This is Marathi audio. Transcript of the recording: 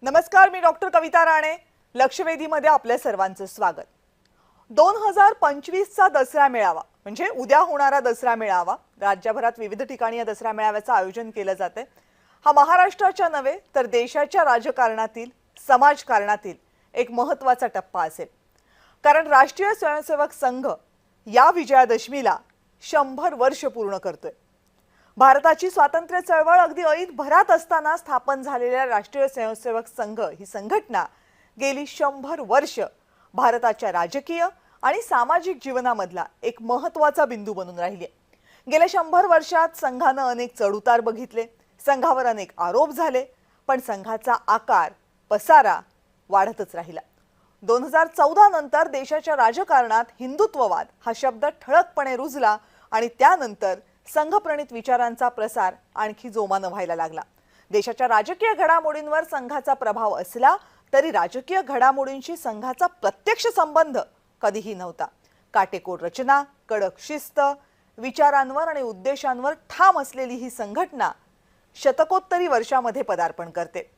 नमस्कार, मी डॉक्टर कविता राणे. लक्षवेधीमध्ये आपल्या सर्वांचं स्वागत. 2025 चा दसरा मेळावा म्हणजे उद्या होणारा दसरा मेळावा, राज्यभरात विविध ठिकाणी या दसरा मेळाव्याचं आयोजन केलं जाते. हा महाराष्ट्राच्या नव्हे तर देशाच्या राजकारणातील, समाजकारणातील एक महत्त्वाचा टप्पा असेल. कारण राष्ट्रीय स्वयंसेवक संघ या विजयादशमीला 100 वर्ष पूर्ण करतोय. भारताची स्वातंत्र्य चळवळ अगदी ऐत भरात असताना स्थापन झालेल्या राष्ट्रीय स्वयंसेवक संघ ही संघटना गेली 100 वर्ष भारताच्या राजकीय आणि सामाजिक जीवनामधला एक महत्त्वाचा बिंदू बनून राहिली आहे. गेल्या 100 वर्षात संघानं अनेक चढउतार बघितले, संघावर अनेक आरोप झाले, पण संघाचा आकार, पसारा वाढतच राहिला. 2014 नंतर देशाच्या राजकारणात हिंदुत्ववाद हा शब्द ठळकपणे रुजला आणि त्यानंतर संघप्रणित विचारांचा प्रसार आणखी जोमानं व्हायला लागला. देशाच्या राजकीय घडामोडींवर संघाचा प्रभाव असला तरी राजकीय घडामोडींशी संघाचा प्रत्यक्ष संबंध कधीही नव्हता. काटेकोर रचना, कडक शिस्त, विचारांवर आणि उद्देशांवर ठाम असलेली ही संघटना शतकोत्तरी वर्षामध्ये पदार्पण करते.